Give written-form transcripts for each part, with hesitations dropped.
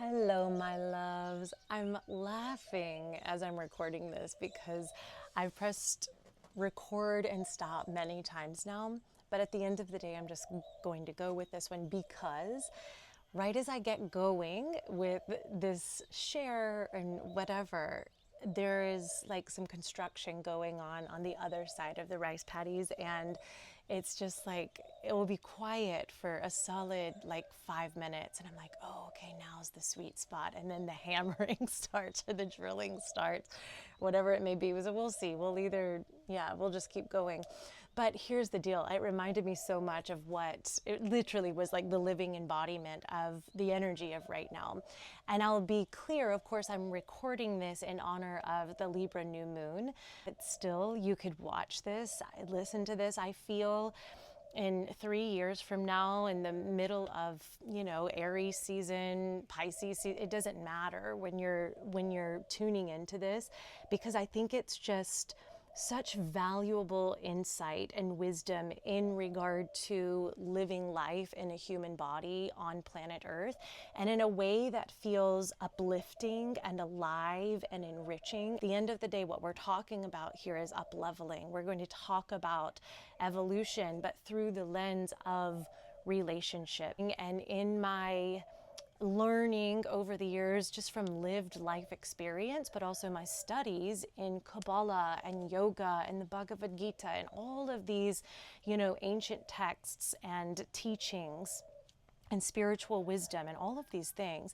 Hello, my loves. I'm laughing as I'm recording this because I've pressed record and stop many times now. But at the end of the day, I'm just going to go with this one because right as I get going with this share and whatever, there is like some construction going on the other side of the rice paddies, and it's just like it will be quiet for a solid like 5 minutes, and I'm like, oh, okay, now's the sweet spot, and then the hammering starts or the drilling starts, whatever it may be. So we'll see. We'll just keep going. But here's the deal. It reminded me so much of what it literally was, like the living embodiment of the energy of right now. And I'll be clear, of course, I'm recording this in honor of the Libra new moon. But still, you could watch this, listen to this. I feel in 3 years from now, in the middle of, Aries season, Pisces season, it doesn't matter when you're tuning into this, because I think it's just such valuable insight and wisdom in regard to living life in a human body on planet Earth, and in a way that feels uplifting and alive and enriching. At the end of the day, what we're talking about here is up-leveling. We're going to talk about evolution, but through the lens of relationship. And in my learning over the years, just from lived life experience, but also my studies in Kabbalah and yoga and the Bhagavad Gita and all of these, ancient texts and teachings and spiritual wisdom and all of these things,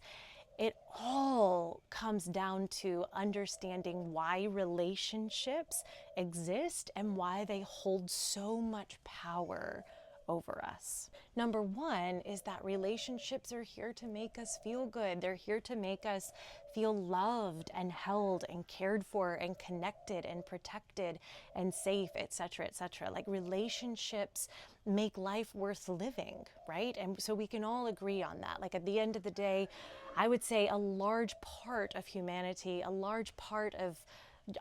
it all comes down to understanding why relationships exist and why they hold so much power over us. Number one is that relationships are here to make us feel good. They're here to make us feel loved and held and cared for and connected and protected and safe, etc., etc. Like, relationships make life worth living, right? And so we can all agree on that. Like, at the end of the day, I would say a large part of humanity, a large part of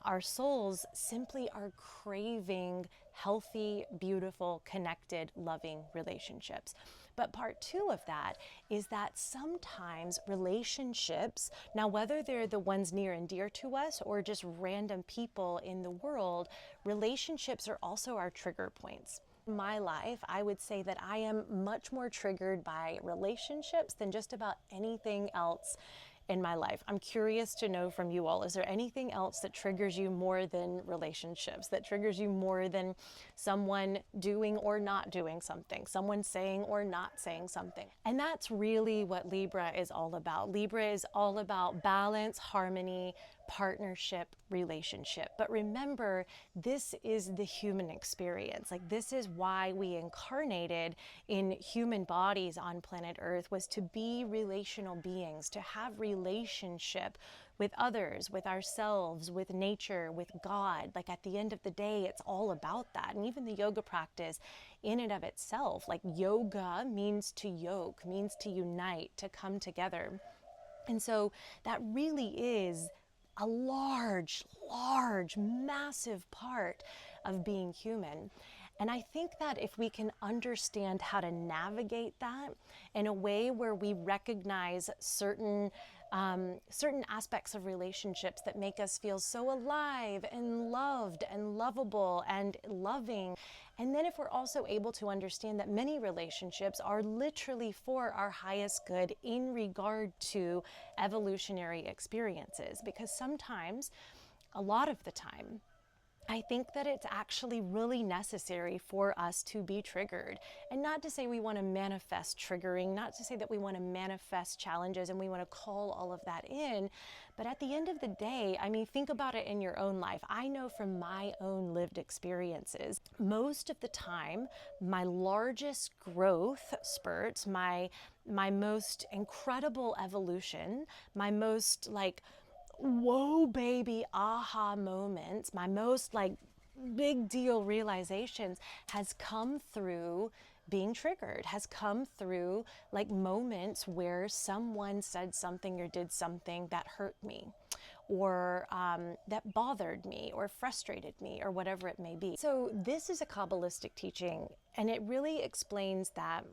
our souls simply are craving healthy, beautiful, connected, loving relationships. But part two of that is that sometimes relationships, now whether they're the ones near and dear to us or just random people in the world, relationships are also our trigger points. In my life, I would say that I am much more triggered by relationships than just about anything else in my life. I'm curious to know from you all, is there anything else that triggers you more than relationships, that triggers you more than someone doing or not doing something, someone saying or not saying something? And that's really what Libra is all about. Libra is all about balance, harmony, partnership, relationship. But remember, this is the human experience. Like, this is why we incarnated in human bodies on planet Earth, was to be relational beings, to have relationship with others, with ourselves, with nature, with God. Like, at the end of the day, it's all about that. And even the yoga practice in and of itself, like, yoga means to yoke, means to unite, to come together. And so that really is a large, massive part of being human. And I think that if we can understand how to navigate that in a way where we recognize certain aspects of relationships that make us feel so alive and loved and lovable and loving. And then if we're also able to understand that many relationships are literally for our highest good in regard to evolutionary experiences, because sometimes, a lot of the time, I think that it's actually really necessary for us to be triggered. And not to say we want to manifest triggering, not to say that we want to manifest challenges and we want to call all of that in. But at the end of the day, I mean, think about it in your own life. I know from my own lived experiences, most of the time, my largest growth spurts, my most incredible evolution, my most whoa baby aha moments, my most big deal realizations has come through being triggered, has come through moments where someone said something or did something that hurt me, or that bothered me or frustrated me, or whatever it may be. So this is a Kabbalistic teaching, and it really explains that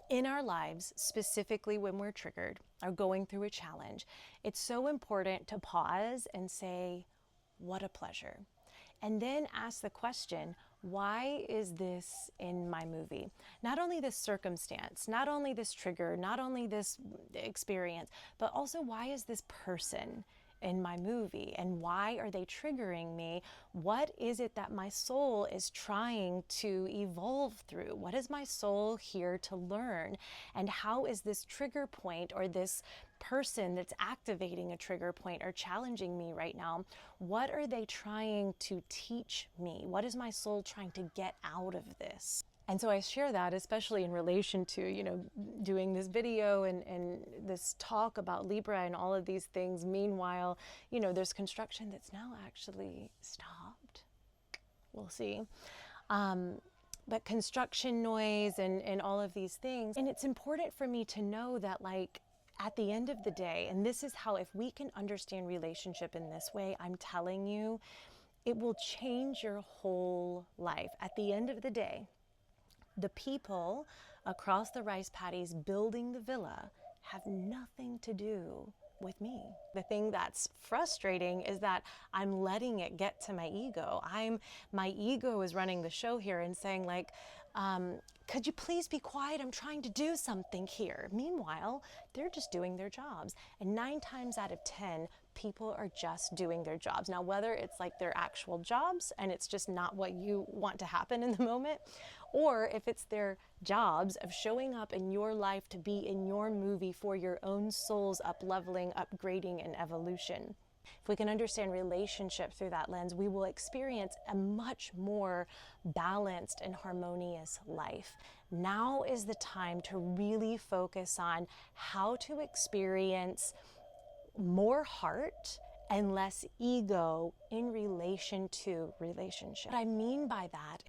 In our lives, specifically when we're triggered or going through a challenge, it's so important to pause and say, what a pleasure. And then ask the question, why is this in my movie? Not only this circumstance, not only this trigger, not only this experience, but also why is this person in my movie, and why are they triggering me? What is it that my soul is trying to evolve through? What is my soul here to learn? And how is this trigger point, or this person that's activating a trigger point or challenging me right now, what are they trying to teach me? What is my soul trying to get out of this? And so I share that, especially in relation to, doing this video and this talk about Libra and all of these things. Meanwhile, there's construction that's now actually stopped. We'll see. But construction noise and all of these things. And it's important for me to know that, like, at the end of the day, and this is how, if we can understand relationship in this way, I'm telling you, it will change your whole life. At the end of the day, the people across the rice paddies building the villa have nothing to do with me. The thing that's frustrating is that I'm letting it get to my ego. My ego is running the show here and saying, like, could you please be quiet? I'm trying to do something here. Meanwhile, they're just doing their jobs. And 9 times out of 10, people are just doing their jobs. Now, whether it's like their actual jobs and it's just not what you want to happen in the moment, or if it's their jobs of showing up in your life to be in your movie for your own soul's up-leveling, upgrading, and evolution. If we can understand relationship through that lens, we will experience a much more balanced and harmonious life. Now is the time to really focus on how to experience more heart and less ego in relation to relationship. What I mean by that